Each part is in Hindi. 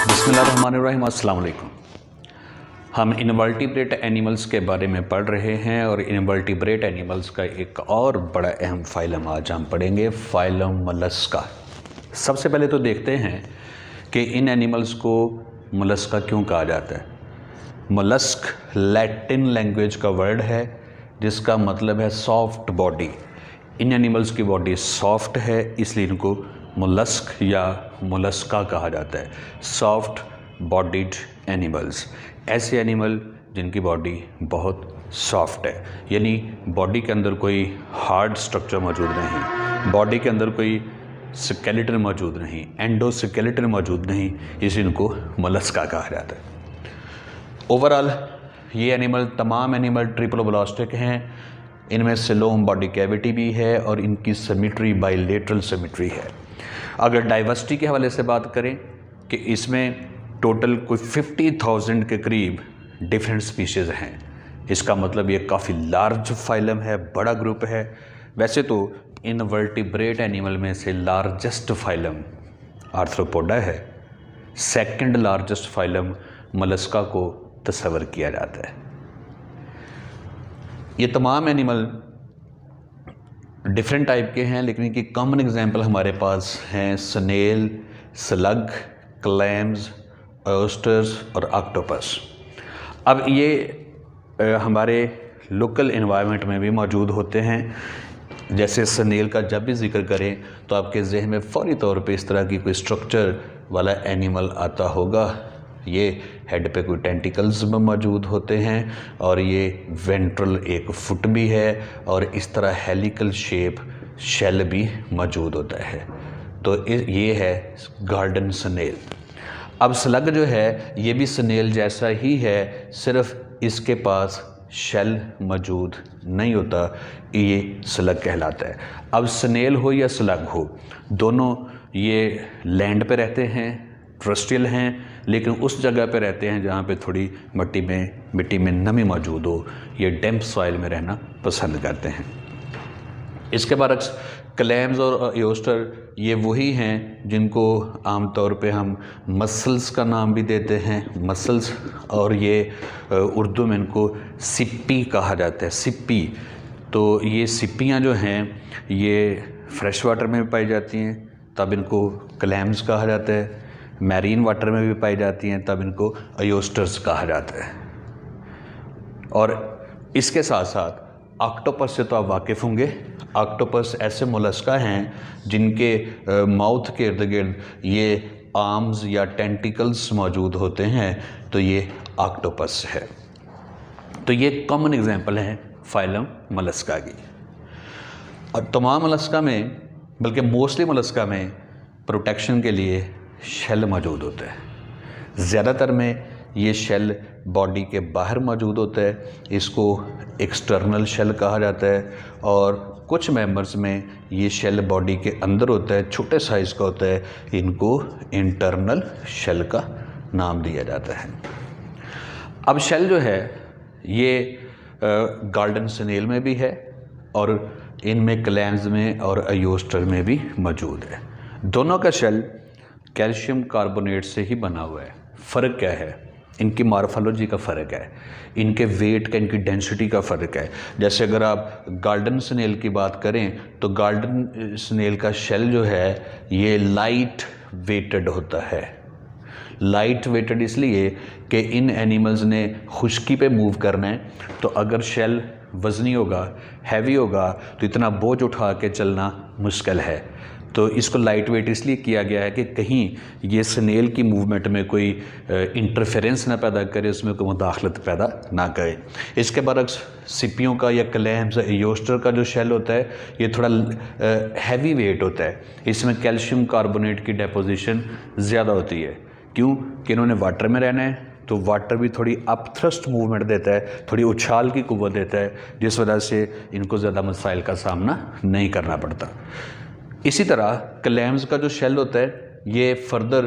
बिस्मिल्लाहिर्रहमानिर्रहीम, अस्सलाम वालेकुम। हम इनवर्टिब्रेट एनिमल्स के बारे में पढ़ रहे हैं और इनवर्टिब्रेट एनिमल्स का एक और बड़ा अहम फाइलम आज हम पढ़ेंगे, फाइलम मोलस्का। सबसे पहले तो देखते हैं कि इन एनिमल्स को मोलस्का क्यों कहा जाता है। मोलस्क लैटिन लैंग्वेज का वर्ड है जिसका मतलब है सॉफ्ट बॉडी। इन एनिमल्स की बॉडी सॉफ्ट है, इसलिए इनको मोलस्क या मोलस्का कहा जाता है। सॉफ्ट बॉडीड एनिमल्स, ऐसे एनिमल जिनकी बॉडी बहुत सॉफ्ट है, यानी बॉडी के अंदर कोई हार्ड स्ट्रक्चर मौजूद नहीं, बॉडी के अंदर कोई स्केलेटन मौजूद नहीं, एंडोस्केलेटन मौजूद नहीं, इसलिए इनको मोलस्का कहा जाता है। ओवरऑल ये एनिमल, तमाम एनिमल ट्रिप्लोब्लास्टिक हैं। इनमें सिलोम बॉडी कैविटी भी है और इनकी सिमेट्री बाइलेटरल सिमेट्री है। अगर डाइवर्सिटी के हवाले से बात करें कि इसमें टोटल कोई 50,000 के करीब डिफरेंट स्पीशीज़ हैं, इसका मतलब ये काफ़ी लार्ज फाइलम है, बड़ा ग्रुप है। वैसे तो इनवर्टिब्रेट एनिमल में से लार्जेस्ट फाइलम आर्थ्रोपोडा है, सेकंड लार्जेस्ट फाइलम मोलस्का को तस्वर किया जाता है। ये तमाम एनिमल डिफरेंट टाइप के हैं, लेकिन इनकी कॉमन एग्जांपल हमारे पास हैं स्नेल, स्लग, क्लैम्स, ऑयस्टर्स और ऑक्टोपस। अब ये हमारे लोकल एनवायरनमेंट में भी मौजूद होते हैं। जैसे स्नेल का जब भी जिक्र करें तो आपके जहन में फौरी तौर पे इस तरह की कोई स्ट्रक्चर वाला एनिमल आता होगा। ये हेड पे कोई टेंटिकल्स में मौजूद होते हैं और ये वेंट्रल एक फुट भी है और इस तरह हेलिकल शेप शेल भी मौजूद होता है। तो ये है गार्डन स्नेल। अब स्लग जो है ये भी स्नेल जैसा ही है, सिर्फ इसके पास शेल मौजूद नहीं होता, ये स्लग कहलाता है। अब स्नेल हो या स्लग हो, दोनों ये लैंड पे रहते हैं, ट्रस्टियल हैं, लेकिन उस जगह पे रहते हैं जहाँ पे थोड़ी मिट्टी में नमी मौजूद हो। ये डैम्प सॉइल में रहना पसंद करते हैं। इसके बाद क्लैम्स और ऑयस्टर ये वही हैं जिनको आमतौर पे हम मसल्स का नाम भी देते हैं, मसल्स, और ये उर्दू में इनको सिप्पी कहा जाता है, सिप्पी। तो ये सिप्पियाँ जो हैं ये फ्रेश वाटर में भी पाई जाती हैं, तब इनको क्लैम्स कहा जाता है। मैरीन वाटर में भी पाई जाती हैं, तब इनको ऑयस्टर्स कहा जाता है। और इसके साथ साथ ऑक्टोपस से तो आप वाकिफ़ होंगे। ऑक्टोपस ऐसे मोलस्का हैं जिनके माउथ के इर्द गिर्द ये आर्म्स या टेंटिकल्स मौजूद होते हैं, तो ये ऑक्टोपस है। तो ये कॉमन एग्जांपल है फाइलम मोलस्का की। और तमाम मोलस्का में, बल्कि मोस्टली मोलस्का में प्रोटेक्शन के लिए शेल मौजूद होता है। ज़्यादातर में ये शेल बॉडी के बाहर मौजूद होता है, इसको एक्सटर्नल शेल कहा जाता है। और कुछ मेंबर्स में ये शेल बॉडी के अंदर होता है, छोटे साइज़ का होता है, इनको इंटरनल शेल का नाम दिया जाता है। अब शेल जो है ये गार्डन स्नेल में भी है और इनमें क्लैम्स में और ऑयस्टर में भी मौजूद है। दोनों का शेल कैल्शियम कार्बोनेट से ही बना हुआ है। फ़र्क क्या है? इनकी मॉर्फोलॉजी का फ़र्क है, इनके वेट का, इनकी डेंसिटी का फ़र्क है। जैसे अगर आप गार्डन स्नेल की बात करें तो गार्डन स्नेल का शेल जो है ये लाइट वेटेड होता है। लाइट वेटेड इसलिए कि इन एनिमल्स ने खुश्की पे मूव करना है, तो अगर शेल वज़नी होगा, हैवी होगा, तो इतना बोझ उठा के चलना मुश्किल है। तो इसको लाइट वेट इसलिए किया गया है कि कहीं ये स्नेल की मूवमेंट में कोई इंटरफेरेंस ना पैदा करे, उसमें कोई मुदाखलत पैदा ना करे। इसके बरक्स सिपियों का या क्लैम्स ऑयस्टर का जो शेल होता है ये थोड़ा हैवी वेट होता है, इसमें कैल्शियम कार्बोनेट की डेपोजिशन ज़्यादा होती है। क्यों? कि इन्होंने वाटर में रहना है, तो वाटर भी थोड़ी अप थ्रस्ट मूवमेंट देता है, थोड़ी उछाल की कुव्वत देता है, जिस वजह से इनको ज़्यादा मसाइल का सामना नहीं करना पड़ता। इसी तरह क्लैम्स का जो शेल होता है ये फर्दर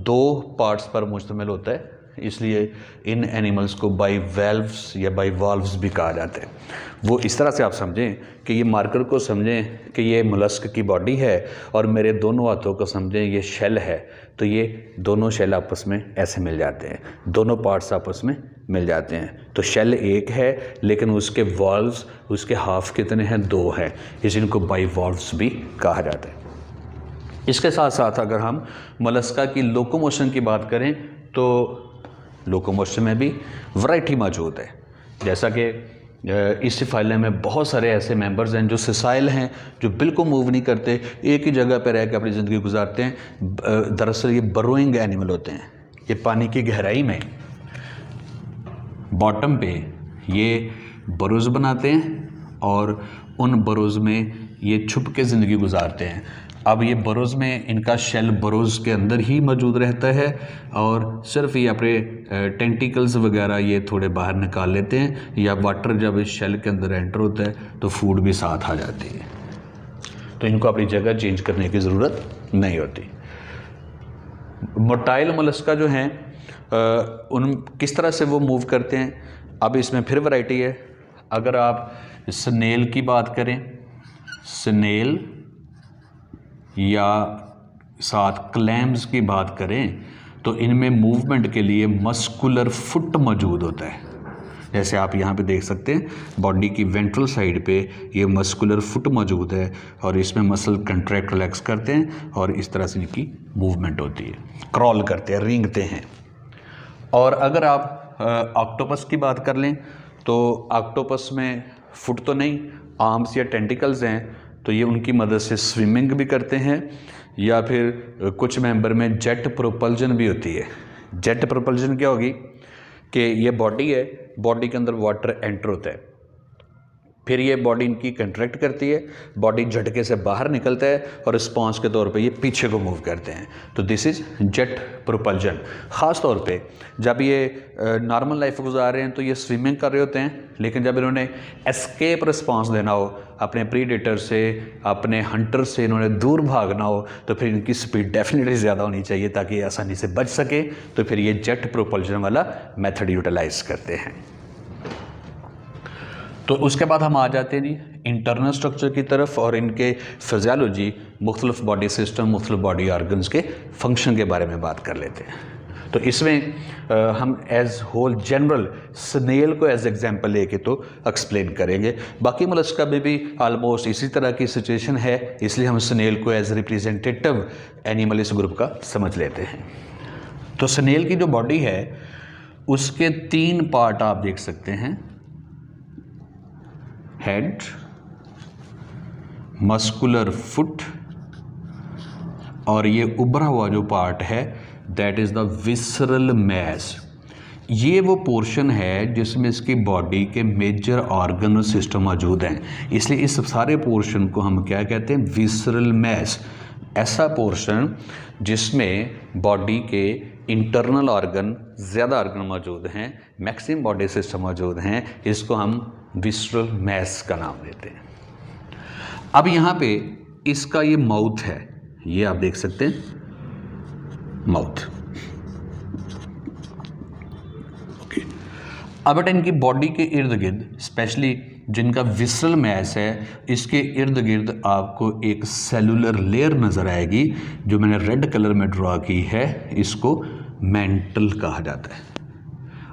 2 पार्ट्स पर मुश्तमिल होता है। इसलिए इन एनिमल्स को बाइवैल्व्स या बाइवॉल्व्स भी कहा जाता है। वो इस तरह से आप समझें कि ये मार्कर को समझें कि ये मोलस्क की बॉडी है और मेरे दोनों हाथों को समझें ये शेल है, तो ये दोनों शेल आपस में ऐसे मिल जाते हैं, दोनों पार्ट्स आपस में मिल जाते हैं। तो शेल एक है लेकिन उसके वॉल्व्स, उसके हाफ कितने हैं, 2 हैं, इसलिए इनको बाइवॉल्व्स भी कहा जाता है। इसके साथ साथ अगर हम मोलस्का की लोकोमोशन की बात करें तो लोकोमोशन में भी वैरायटी मौजूद है। जैसा कि इस फाइलम में बहुत सारे ऐसे मेंबर्स हैं जो सिसाइल हैं, जो बिल्कुल मूव नहीं करते, एक ही जगह पर रह कर अपनी ज़िंदगी गुजारते हैं। दरअसल ये बरोइंग एनिमल होते हैं। ये पानी की गहराई में बॉटम पे ये बरोज़ बनाते हैं और उन बरोज़ में ये छुप के ज़िंदगी गुजारते हैं। अब ये बरोज़ में इनका शेल बरोज़ के अंदर ही मौजूद रहता है और सिर्फ ये अपने टेंटिकल्स वगैरह ये थोड़े बाहर निकाल लेते हैं, या वाटर जब इस शेल के अंदर एंटर होता है तो फूड भी साथ आ जाती है, तो इनको अपनी जगह चेंज करने की ज़रूरत नहीं होती। मोटाइल मोलस्का जो हैं उन किस तरह से वो मूव करते हैं, अब इसमें फिर वैरायटी है। अगर आप स्नेल की बात करें, स्नेल या साथ क्लैम्स की बात करें, तो इनमें मूवमेंट के लिए मस्कुलर फुट मौजूद होता है। जैसे आप यहाँ पे देख सकते हैं बॉडी की वेंट्रल साइड पे ये मस्कुलर फुट मौजूद है और इसमें मसल कंट्रैक्ट रिलैक्स करते हैं और इस तरह से इनकी मूवमेंट होती है, क्रॉल करते हैं, रेंगते हैं। और अगर आप ऑक्टोपस की बात कर लें तो ऑक्टोपस में फुट तो नहीं, आर्म्स या टेंटिकल्स हैं, तो ये उनकी मदद से स्विमिंग भी करते हैं, या फिर कुछ मेंबर में जेट प्रोपल्जन भी होती है। जेट प्रोपल्जन क्या होगी कि ये बॉडी है, बॉडी के अंदर वाटर एंटर होता है, फिर ये बॉडी इनकी कंट्रैक्ट करती है, बॉडी झटके से बाहर निकलता है और रिस्पॉन्स के तौर पे ये पीछे को मूव करते हैं, तो दिस इज़ जेट प्रोपल्जन। ख़ास तौर पे जब ये नॉर्मल लाइफ गुजार रहे हैं तो ये स्विमिंग कर रहे होते हैं, लेकिन जब इन्होंने एस्केप रिस्पॉन्स देना हो, अपने प्रीडेटर से, अपने हंटर से इन्होंने दूर भागना हो, तो फिर इनकी स्पीड डेफिनेटली ज़्यादा होनी चाहिए ताकि ये आसानी से बच सके, तो फिर ये जेट प्रोपल्जन वाला मेथड यूटिलाइज करते हैं। तो उसके बाद हम आ जाते हैं जी इंटरनल स्ट्रक्चर की तरफ और इनके फिजियोलॉजी, मुख्तलिफ बॉडी सिस्टम, मुख्तलिफ बॉडी ऑर्गन्स के फंक्शन के बारे में बात कर लेते हैं। तो इसमें हम एज होल जनरल स्नेल को एज एग्जांपल लेके तो एक्सप्लेन करेंगे। बाकी मोलस्का में भी ऑलमोस्ट इसी तरह की सिचुएशन है, इसलिए हम स्नेल को एज रिप्रेजेंटेटिव एनिमल इस ग्रुप का समझ लेते हैं। तो स्नेल की जो बॉडी है उसके 3 पार्ट आप देख सकते हैं, हेड, मस्कुलर फुट और ये उभरा हुआ जो पार्ट है that is the visceral mass. ये वो पोर्शन है जिसमें इसकी बॉडी के मेजर ऑर्गन और सिस्टम मौजूद हैं, इसलिए इस सारे पोर्शन को हम क्या कहते हैं, विसरल मैस। ऐसा पोर्शन जिसमें बॉडी के इंटरनल ऑर्गन, ज़्यादा ऑर्गन मौजूद हैं, मैक्सिमम बॉडी सिस्टम मौजूद हैं, इसको हम विसरल मैस का नाम देते हैं। अब यहाँ पे इसका ये माउथ है, ये आप देख सकते हैं माउथ। ओके, अब बेटा इनकी बॉडी के इर्द गिर्द, स्पेशली जिनका विसरल मैस है, इसके इर्द गिर्द आपको एक सेलुलर लेयर नज़र आएगी जो मैंने रेड कलर में ड्रॉ की है, इसको मेंटल कहा जाता है।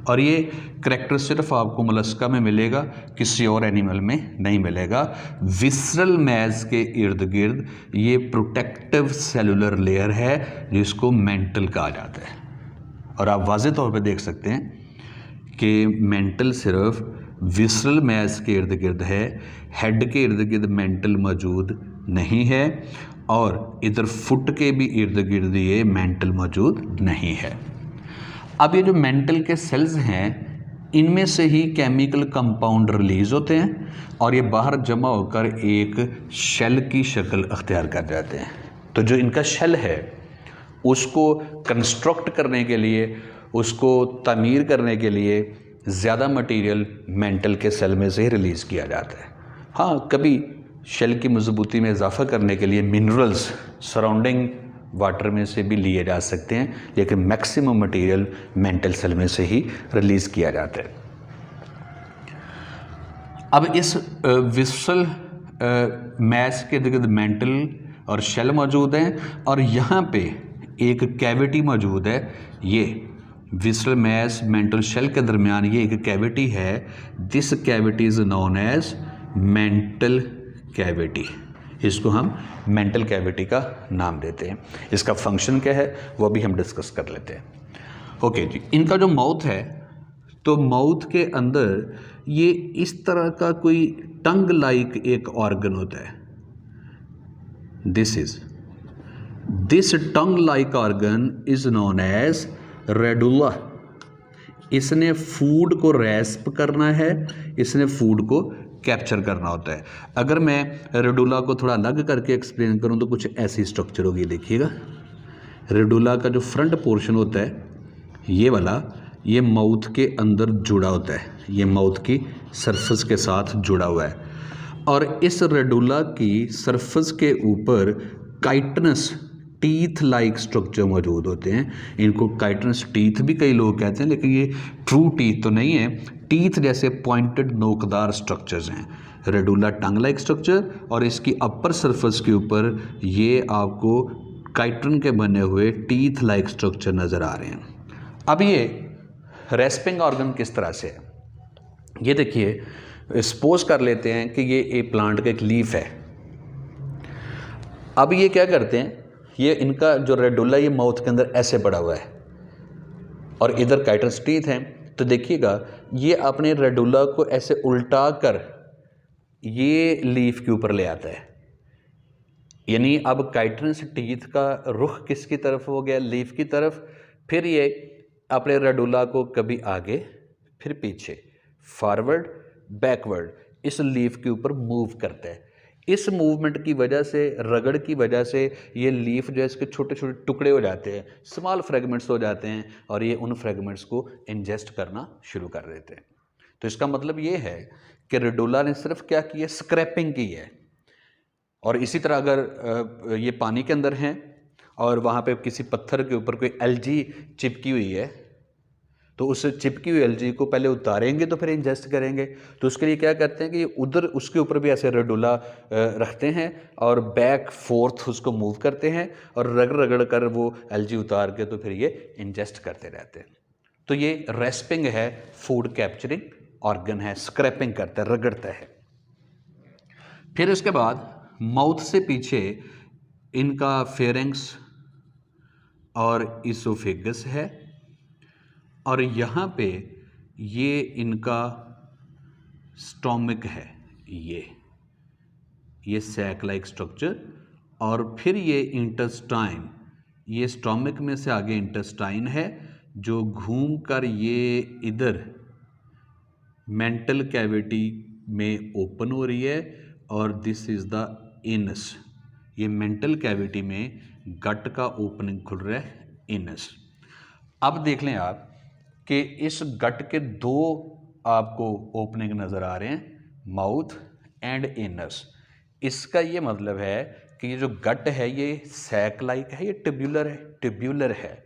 और ये करैक्टर सिर्फ आपको मोलस्का में मिलेगा, किसी और एनिमल में नहीं मिलेगा। विसरल मैस के इर्द गिर्द ये प्रोटेक्टिव सेलुलर लेयर है जिसको मेंटल कहा जाता है। और आप वाज़ेह तौर पे देख सकते हैं कि मेंटल सिर्फ विसरल मैस के इर्द गिर्द है, हेड के इर्द गिर्द मेंटल मौजूद नहीं है, और इधर फुट के भी इर्द गिर्द ये मेंटल मौजूद नहीं है। अब ये जो मेंटल के सेल्स हैं इनमें से ही केमिकल कंपाउंड रिलीज़ होते हैं और ये बाहर जमा होकर एक शेल की शक्ल अख्तियार कर जाते हैं। तो जो इनका शेल है उसको कंस्ट्रक्ट करने के लिए, उसको तामीर करने के लिए ज़्यादा मटेरियल मेंटल के सेल में से ही रिलीज़ किया जाता है। हाँ, कभी शेल की मजबूती में इजाफा करने के लिए मिनरल्स सराउंडिंग वाटर में से भी लिए जा सकते हैं, लेकिन मैक्सिमम मटेरियल मेंटल सेल में से ही रिलीज़ किया जाता है। अब इस विसरल मैस के इर्द गिर्द मेंटल और शेल मौजूद हैं, और यहाँ पे एक कैविटी मौजूद है। ये विसरल मैस मेंटल शेल के दरमियान ये एक कैविटी है। This cavity is known as mantle cavity. इसको हम मेंटल कैविटी का नाम देते हैं। इसका फंक्शन क्या है वो भी हम डिस्कस कर लेते हैं। ओके जी, इनका जो माउथ है, तो माउथ के अंदर ये इस तरह का कोई टंग लाइक एक ऑर्गन होता है। This tongue like organ is known as radula. इसने फूड को रेस्प करना है, इसने फूड को कैप्चर करना होता है। अगर मैं रेडुला को थोड़ा अलग करके एक्सप्लेन करूं तो कुछ ऐसी स्ट्रक्चर होगी। देखिएगा, रेडुला का जो फ्रंट पोर्शन होता है ये वाला, ये माउथ के अंदर जुड़ा होता है, ये माउथ की सरफेस के साथ जुड़ा हुआ है। और इस रेडुला की सरफेस के ऊपर काइटनस टीथ लाइक स्ट्रक्चर मौजूद होते हैं। इनको काइटनस टीथ भी कई लोग कहते हैं, लेकिन ये ट्रू टीथ तो नहीं है। टीथ जैसे पॉइंटेड नोकदार स्ट्रक्चर्स हैं। रेडुला टंग लाइक स्ट्रक्चर, और इसकी अपर सरफेस के ऊपर ये आपको काइटन के बने हुए टीथ लाइक स्ट्रक्चर नज़र आ रहे हैं। अब ये रेस्पिंग ऑर्गन किस तरह से है, ये देखिए। सपोज कर लेते हैं कि ये एक प्लांट का एक लीफ है। अब ये क्या करते हैं, ये इनका जो रेडुला ये माउथ के अंदर ऐसे पड़ा हुआ है और इधर काइटनस टीथ हैं। तो देखिएगा, ये अपने रेडुला को ऐसे उल्टा कर ये लीफ के ऊपर ले आता है। यानी अब काइटनस टीथ का रुख किसकी तरफ हो गया, लीफ की तरफ। फिर ये अपने रेडुला को कभी आगे फिर पीछे, फॉरवर्ड बैकवर्ड इस लीफ के ऊपर मूव करता है। इस मूवमेंट की वजह से, रगड़ की वजह से ये लीफ जो है इसके छोटे छोटे टुकड़े हो जाते हैं, स्मॉल फ्रेगमेंट्स हो जाते हैं, और ये उन फ्रेगमेंट्स को इंजेस्ट करना शुरू कर देते हैं। तो इसका मतलब ये है कि रेडुला ने सिर्फ क्या की है, स्क्रैपिंग की है। और इसी तरह अगर ये पानी के अंदर हैं और वहाँ पे किसी पत्थर के ऊपर कोई एल्गी चिपकी हुई है, तो उस चिपकी हुई एल्गी को पहले उतारेंगे तो फिर इंजेस्ट करेंगे। तो उसके लिए क्या करते हैं कि उधर उसके ऊपर भी ऐसे रेडुला रखते हैं और बैक फोर्थ उसको मूव करते हैं और रगड़ रगड़ कर वो एल्गी उतार के तो फिर ये इंजेस्ट करते रहते हैं। तो ये रेस्पिंग है, फूड कैप्चरिंग ऑर्गन है, स्क्रैपिंग करता है, रगड़ता है। फिर उसके बाद माउथ से पीछे इनका फेरिंक्स और इसोफेगस है, और यहाँ पे ये इनका स्टोमक है, ये सैक लाइक स्ट्रक्चर। और फिर ये इंटेस्टाइन, ये स्टोमक में से आगे इंटेस्टाइन है जो घूम कर ये इधर मेंटल कैविटी में ओपन हो रही है, और दिस इज़ द इनस। ये मेंटल कैविटी में गट का ओपनिंग खुल रहा है, इनस। अब देख लें आप कि इस गट के दो आपको ओपनिंग नज़र आ रहे हैं, माउथ एंड इनस। इसका ये मतलब है कि ये जो गट है ये सैक लाइक है, ये ट्यूब्यूलर है,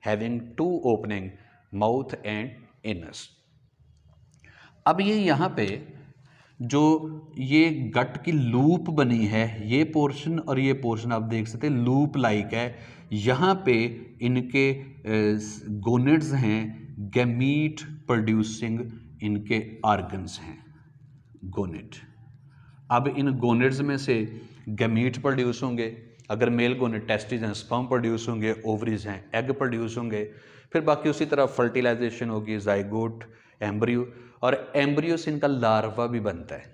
having two opening, mouth and anus. अब ये यहाँ पे जो ये गट की लूप बनी है, ये पोर्शन और ये पोर्शन आप देख सकते हैं लूप लाइक है। यहाँ पे इनके गोनेड्स हैं, गैमीट प्रोड्यूसिंग इनके ऑर्गन्स हैं, गोनेड। अब इन गोनेड्स में से गैमीट प्रोड्यूस होंगे, अगर मेल गोनेड टेस्टिस हैं, स्पर्म प्रोड्यूस होंगे, ओवरीज हैं, एग प्रोड्यूस होंगे। फिर बाकी उसी तरह फर्टिलाइजेशन होगी, जाइगोट, एम्ब्रियो, और एम्ब्रियो से इनका लार्वा भी बनता है।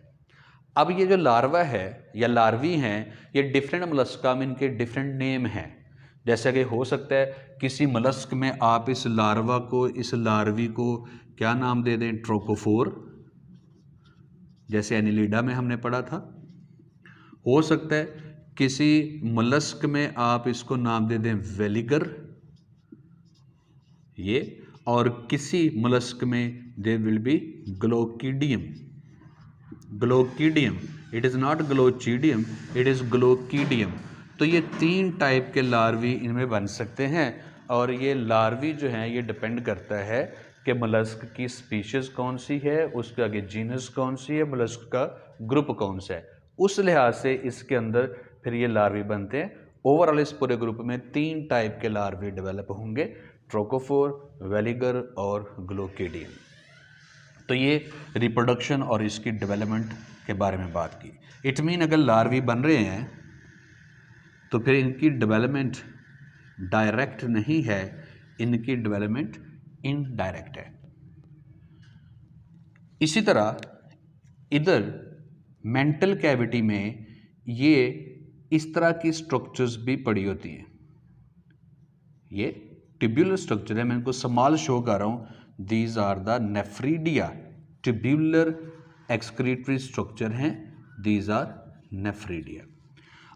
अब ये जो लार्वा है या लार्वी हैं, ये डिफरेंट मोलस्का में इनके डिफरेंट नेम हैं। जैसा कि हो सकता है किसी मोलस्क में आप इस लार्वा को, इस लार्वी को क्या नाम दे दें, ट्रोकोफोर, जैसे एनिलिडा में हमने पढ़ा था। हो सकता है किसी मोलस्क में आप इसको नाम दे दें वेलिगर, ये, और किसी मोलस्क में they will be glochidium. Glochidium, it is not glochidium, it is glochidium. तो ये 3 टाइप के लार्वी इनमें बन सकते हैं और ये लार्वी जो हैं ये डिपेंड करता है कि मोलस्क की स्पीशीज़ कौन सी है, उसके आगे जीनस कौन सी है, मोलस्क का ग्रुप कौन सा है, उस लिहाज से इसके अंदर फिर ये लार्वी बनते हैं। ओवरऑल इस पूरे ग्रुप में 3 टाइप के लार्वी डेवलप होंगे, ट्रोकोफोर, वेलिगर और ग्लोकेडियम। तो ये रिप्रोडक्शन और इसकी डेवलपमेंट के बारे में बात की। इट मीन अगर लार्वी बन रहे हैं तो फिर इनकी डेवलपमेंट डायरेक्ट नहीं है, इनकी डेवलपमेंट इनडायरेक्ट है। इसी तरह इधर मेंटल कैविटी में ये इस तरह की स्ट्रक्चर्स भी पड़ी होती हैं। ये ट्यूब्यूलर स्ट्रक्चर है, मैं इनको स्मॉल शो कर रहा हूँ। These are the nephridia, tubular excretory structure हैं, दीज आर नेफ्रीडिया।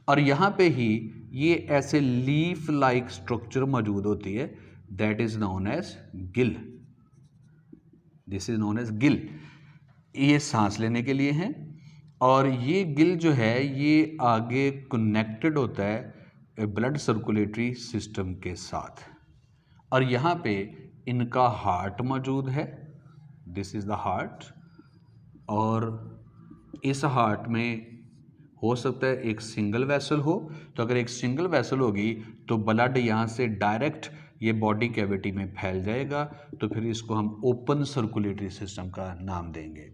और यहाँ पे ही ये ऐसे लीफ लाइक स्ट्रक्चर मौजूद होती है, that is known as gill. This is known as gill. ये सांस लेने के लिए हैं और ये गिल जो है ये आगे कनेक्टेड होता है ब्लड सर्कुलेटरी सिस्टम के साथ। और यहाँ पे इनका हार्ट मौजूद है, दिस इज द हार्ट। और इस हार्ट में हो सकता है एक सिंगल वेसल हो, तो अगर एक सिंगल वेसल होगी तो ब्लड यहाँ से डायरेक्ट ये बॉडी कैविटी में फैल जाएगा, तो फिर इसको हम ओपन सर्कुलेटरी सिस्टम का नाम देंगे।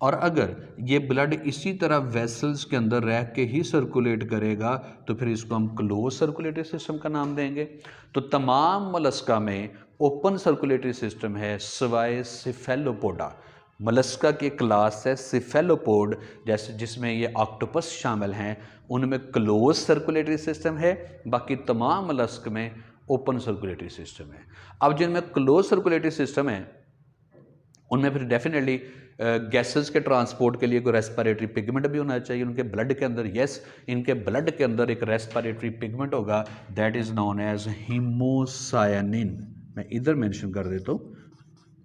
और अगर ये ब्लड इसी तरह वेसल्स के अंदर रह के ही सर्कुलेट करेगा तो फिर इसको हम क्लोज सर्कुलेटरी सिस्टम का नाम देंगे। तो तमाम मोलस्का में ओपन सर्कुलेटरी सिस्टम है सिवाय सिफेलोपोडा। मोलस्का के क्लास है सिफेलोपोड, जैसे जिसमें ये ऑक्टोपस शामिल हैं, उनमें क्लोज सर्कुलेटरी सिस्टम है, बाकी तमाम मोलस्क में ओपन सर्कुलेटरी सिस्टम है। अब जिनमें क्लोज सर्कुलेटरी सिस्टम है उनमें फिर डेफिनेटली गैसेस के ट्रांसपोर्ट के लिए कोई रेस्पिरेटरी पिगमेंट भी होना चाहिए उनके ब्लड के अंदर। यस, इनके ब्लड के अंदर एक रेस्पिरेटरी पिगमेंट होगा, that is known as haemocyanin. मैं इधर मेंशन कर देता हूँ,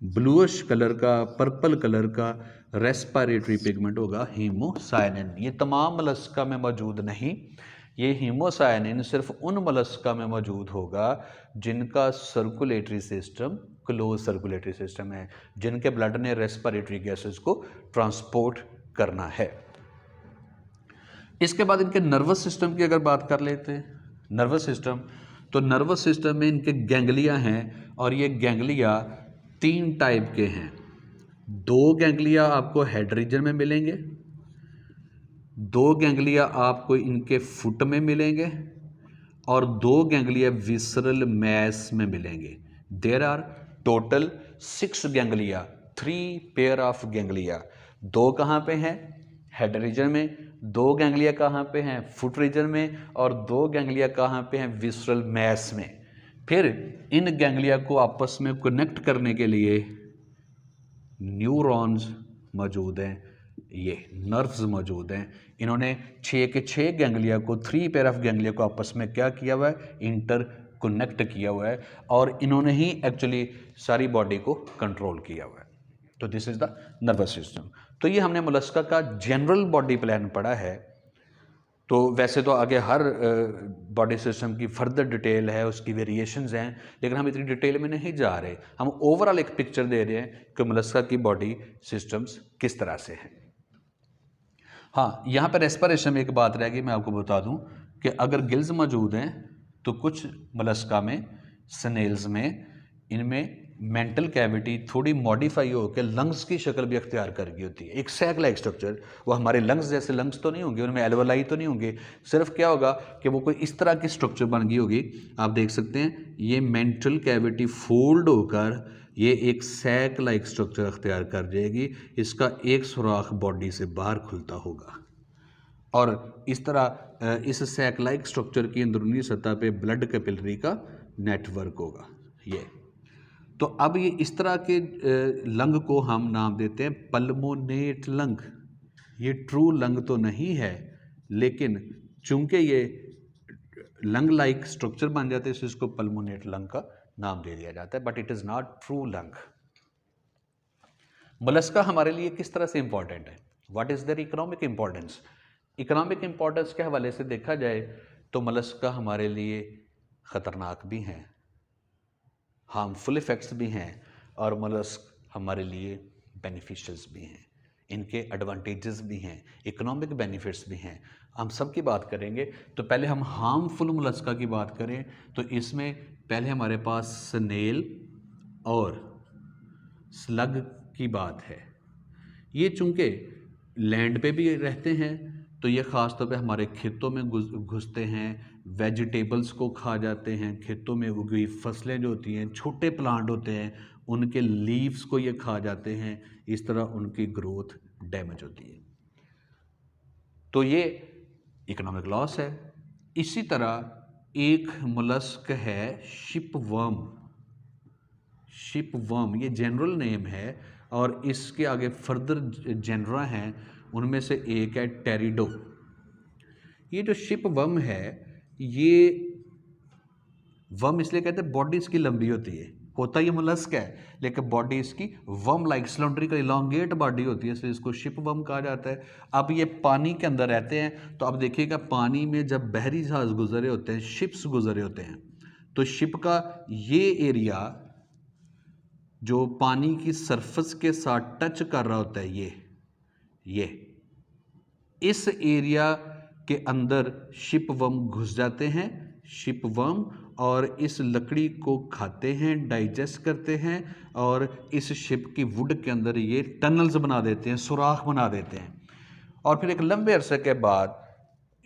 ब्लूइश कलर का, पर्पल कलर का रेस्पिरेटरी पिगमेंट होगा हीमोसायनिन। ये तमाम मोलस्का में मौजूद नहीं, ये हीमोसायनिन सिर्फ उन मोलस्का में मौजूद होगा जिनका circulatory system close circulatory system है, जिनके ब्लड ने रेस्पिरेटरी गैसेस को ट्रांसपोर्ट करना है। इसके बाद इनके नर्वस सिस्टम की अगर बात कर लेते हैं, नर्वस सिस्टम, तो नर्वस सिस्टम में इनके गैंग्लिया हैं और ये गैंग्लिया 3 टाइप के हैं। 2 गैंग्लिया आपको हेड रीजन में मिलेंगे, 2 गैंग्लिया आपको इनके फुट में मिलेंगे और 2 गैंग्लिया विसरल मैस में मिलेंगे। There are total 6 ganglia, 3 pair of ganglia. 2 कहाँ पे हैं? हेड रीजन में। 2 गैंग्लिया कहाँ पे हैं? फुट रीजन में। और 2 गैंग्लिया कहाँ पे हैं? विसरल मैस में। फिर इन गैंग्लिया को आपस में कनेक्ट करने के लिए न्यूरॉन्स मौजूद हैं, ये नर्व्स मौजूद हैं। इन्होंने 6 के 6 गैंग्लिया को, 3 पेयर ऑफ गैंग्लिया को आपस में क्या किया हुआ है? इंटर कनेक्ट किया हुआ है और इन्होंने ही एक्चुअली सारी बॉडी को कंट्रोल किया हुआ है। तो this is the nervous system. तो ये हमने मोलस्का का जनरल बॉडी प्लान पढ़ा है। तो वैसे तो आगे हर बॉडी सिस्टम की फर्दर डिटेल है, उसकी वेरिएशंस हैं, लेकिन हम इतनी डिटेल में नहीं जा रहे। हम ओवरऑल एक पिक्चर दे रहे हैं कि मोलस्का की बॉडी सिस्टम्स किस तरह से हैं। हाँ, यहाँ पर रेस्पिरेशन में एक बात रह गई, मैं आपको बता दूँ कि अगर गिल्स मौजूद हैं तो कुछ मोलस्का में, स्नेल्स में, इनमें मेंटल कैविटी थोड़ी मॉडिफाई होकर लंग्स की शक्ल भी अख्तियार कर गई होती है। एक सैक लाइक स्ट्रक्चर, वो हमारे लंग्स जैसे लंग्स तो नहीं होंगे, उनमें एल्वोलाई तो नहीं होंगे, सिर्फ क्या होगा कि वो कोई इस तरह की स्ट्रक्चर बन गई होगी। आप देख सकते हैं ये मेंटल कैविटी फोल्ड होकर ये एक सैक लाइक स्ट्रक्चर अख्तियार कर जाएगी। इसका एक सुराख बॉडी से बाहर खुलता होगा और इस तरह इस सैक लाइक स्ट्रक्चर की अंदरूनी सतह पे ब्लड कैपिलरी का नेटवर्क होगा ये। तो अब ये इस तरह के लंग को हम नाम देते हैं पल्मोनेट लंग। ये ट्रू लंग तो नहीं है, लेकिन चूंकि ये लंग लाइक स्ट्रक्चर बन जाते हैं, इसको पल्मोनेट लंग का नाम दे दिया जाता है, but it is not true lung. Mollusca हमारे लिए किस तरह से इंपॉर्टेंट है? What is their economic importance? Economic importance के हवाले से देखा जाए तो मोलस्का हमारे लिए ख़तरनाक भी हैं, हार्मफुल इफ़ेक्ट्स भी हैं, और मोलस्क हमारे लिए बेनिफिशियल्स भी हैं। इनके एडवांटेजेस भी हैं, इकोनॉमिक बेनिफिट्स भी हैं। हम सब की बात करेंगे। तो पहले हम हार्मफुल मोलस्का की बात करें तो इसमें पहले हमारे पास स्नेल और स्लग की बात है। ये चूँकि लैंड पे भी रहते हैं तो ये ख़ास तौर पे हमारे खेतों में घुसते हैं, वेजिटेबल्स को खा जाते हैं, खेतों में उगी फसलें जो होती हैं, छोटे प्लांट होते हैं, उनके लीव्स को ये खा जाते हैं। इस तरह उनकी ग्रोथ डैमेज होती है। तो ये इकोनॉमिक लॉस है। इसी तरह एक मोलस्क है शिपवर्म। शिपवर्म ये जनरल नेम है और इसके आगे फर्दर जेनरा हैं, उनमें से एक है टेरिडो। ये जो शिपवर्म है, ये वर्म इसलिए कहते हैं बॉडी इसकी लंबी होती है, होता ये मोलस्क है लेकिन बॉडी इसकी वर्म लाइक सिलेंड्रिकल इलॉन्गेट बॉडी होती है, इसलिए इसको शिपवर्म कहा जाता है। अब ये पानी के अंदर रहते हैं, तो अब देखिएगा पानी में जब बहरी जहाज गुजरे होते हैं, शिप्स गुजरे होते हैं, तो शिप का ये एरिया जो पानी की सरफेस के साथ टच कर रहा होता है, ये इस एरिया के अंदर शिपवर्म घुस जाते हैं, शिपवर्म, और इस लकड़ी को खाते हैं, डाइजेस्ट करते हैं, और इस शिप की वुड के अंदर ये टनल्स बना देते हैं, सुराख बना देते हैं। और फिर एक लंबे अरसे के बाद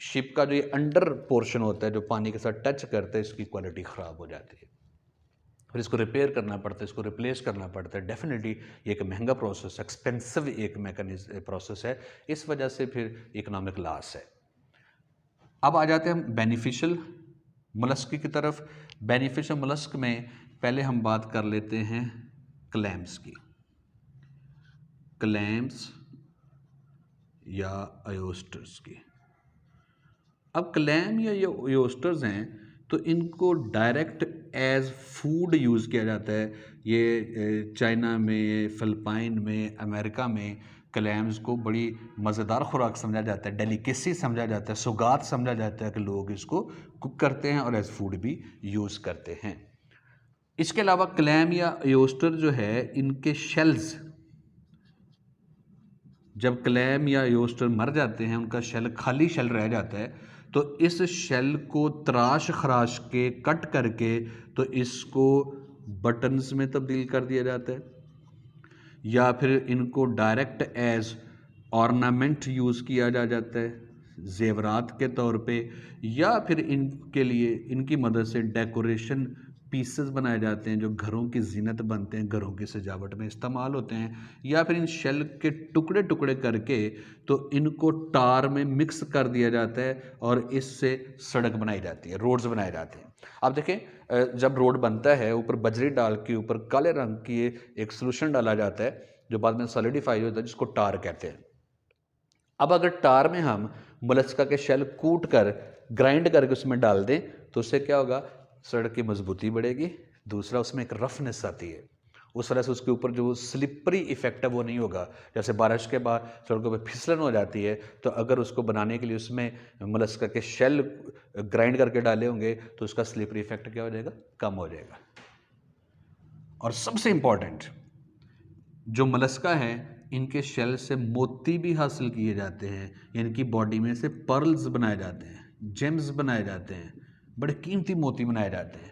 शिप का जो ये अंडर पोर्शन होता है जो पानी के साथ टच करता है, इसकी क्वालिटी ख़राब हो जाती है, फिर इसको रिपेयर करना पड़ता है, इसको रिप्लेस करना पड़ता है। डेफिनेटली ये एक महंगा प्रोसेस, एक्सपेंसिव एक मैकेनिज्म प्रोसेस है, इस वजह से फिर इकोनॉमिक लॉस है। अब आ जाते हैं हम बेनिफिशियल मोलस्क की तरफ। बेनिफिशियल मोलस्क में पहले हम बात कर लेते हैं क्लैम्स की। क्लैम्स या ओयस्टर्स की। अब क्लैम या ये ओयस्टर्स हैं तो इनको डायरेक्ट एज फूड यूज़ किया जाता है। ये चाइना में, फिलिपाइन में, अमेरिका में क्लैम्स को बड़ी मज़ेदार खुराक समझा जाता है, डेलिकेसी समझा जाता है, सौगात समझा जाता है कि लोग इसको कुक करते हैं और एज फूड भी यूज़ करते हैं। इसके अलावा क्लैम या ओयस्टर जो है, इनके शेल्स, जब क्लैम या ओयस्टर मर जाते हैं, उनका शेल खाली शेल रह जाता है, तो इस शेल को तराश खराश के कट करके तो इसको बटन्स में तब्दील कर दिया जाता है, या फिर इनको डायरेक्ट एज ऑर्नामेंट यूज़ किया जाता है जेवरात के तौर पे, या फिर इनके लिए इनकी मदद से डेकोरेशन पीसेस बनाए जाते हैं जो घरों की जीनत बनते हैं, घरों की सजावट में इस्तेमाल होते हैं, या फिर इन शेल के टुकड़े टुकड़े करके तो इनको टार में मिक्स कर दिया जाता है और इससे सड़क बनाई जाती है, रोड्स बनाए जाते हैं। अब देखें, जब रोड बनता है ऊपर बजरी डाल के ऊपर काले रंग की एक सोल्यूशन डाला जाता है जो बाद में सॉलिडिफाई होता है, जिसको टार कहते हैं। अब अगर टार में हम मोलस्का के शेल कूट कर ग्राइंड करके उसमें डाल दें तो उससे क्या होगा, सड़क की मजबूती बढ़ेगी, दूसरा उसमें एक रफनेस आती है, उस वजह से उसके ऊपर जो स्लिपरी इफेक्ट है वो नहीं होगा। जैसे बारिश के बाद सड़कों पे फिसलन हो जाती है, तो अगर उसको बनाने के लिए उसमें मोलस्का के शेल ग्राइंड करके डाले होंगे तो उसका स्लिपरी इफेक्ट क्या हो जाएगा, कम हो जाएगा। और सबसे इंपॉर्टेंट, जो मोलस्का है इनके शेल से मोती भी हासिल किए जाते हैं, इनकी बॉडी में से पर्ल्स बनाए जाते हैं, जेम्स बनाए जाते हैं, बड़े कीमती मोती बनाए जाते हैं।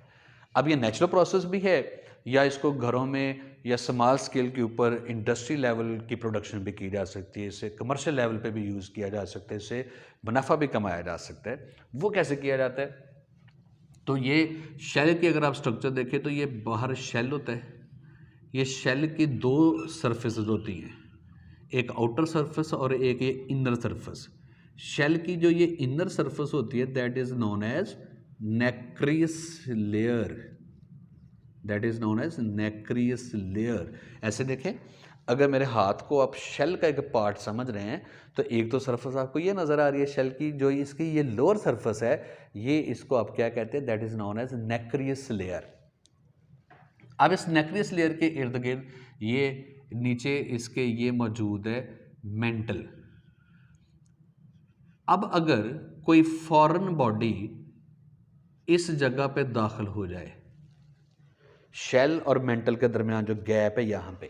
अब ये नेचुरल प्रोसेस भी है या इसको घरों में या स्मॉल स्केल के ऊपर इंडस्ट्री लेवल की प्रोडक्शन भी की जा सकती है, इसे कमर्शियल लेवल पे भी यूज़ किया जा सकता है, इससे मुनाफा भी कमाया जा सकता है। वो कैसे किया जाता है, तो ये शेल की अगर आप स्ट्रक्चर देखें तो ये बाहर शेल होता है, ये शेल की दो सरफेसेस होती हैं, एक आउटर सरफेस और एक ये इनर सरफेस। शेल की जो ये इनर सरफेस होती है that is known as nacreous layer, that is known as nacreous layer. ऐसे देखें, अगर मेरे हाथ को आप शेल का एक पार्ट समझ रहे हैं तो एक तो सरफेस आपको ये नज़र आ रही है शेल की, जो इसकी ये लोअर सरफेस है, ये इसको आप क्या कहते हैं, that is known as nacreous layer. अब इस नेक्रियस लेयर के इर्द गिर्द ये नीचे इसके ये मौजूद है मेंटल। अब अगर कोई फॉरेन बॉडी इस जगह पे दाखिल हो जाए, शेल और मेंटल के दरमियान जो गैप है यहाँ पे।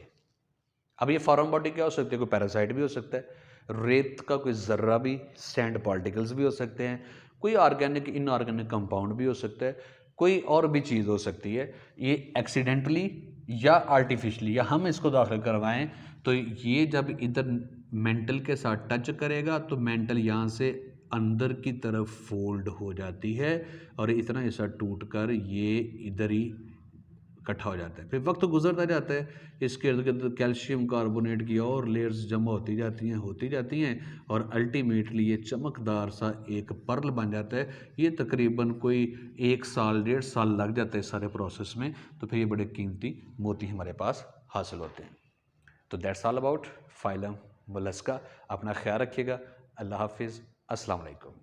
अब ये फॉरेन बॉडी क्या हो सकती है? कोई पैरासाइट भी हो सकता है, रेत का कोई ज़र्रा भी, सैंड पार्टिकल्स भी हो सकते हैं, कोई ऑर्गेनिक इनऑर्गेनिक कंपाउंड भी हो सकता है, कोई और भी चीज़ हो सकती है। ये एक्सीडेंटली या आर्टिफिशली या हम इसको दाखिल करवाएं तो ये जब इधर मेंटल के साथ टच करेगा तो मेंटल यहाँ से अंदर की तरफ फोल्ड हो जाती है और इतना हिस्सा टूट कर ये इधर ही इकट्ठा हो जाता है। फिर वक्त गुजरता जाता है, इसके इर्द गिर्द कैल्शियम कार्बोनेट की और लेयर्स जमा होती जाती हैं और अल्टीमेटली ये चमकदार सा एक पर्ल बन जाता है। ये तकरीबन कोई 1 साल 1.5 साल लग जाता है इस सारे प्रोसेस में, तो फिर ये बड़े कीमती मोती हमारे पास हासिल होते हैं। तो that's all about phylum Mollusca. अपना ख्याल रखिएगा। अल्लाह हाफिज़। अस्सलाम वालेकुम।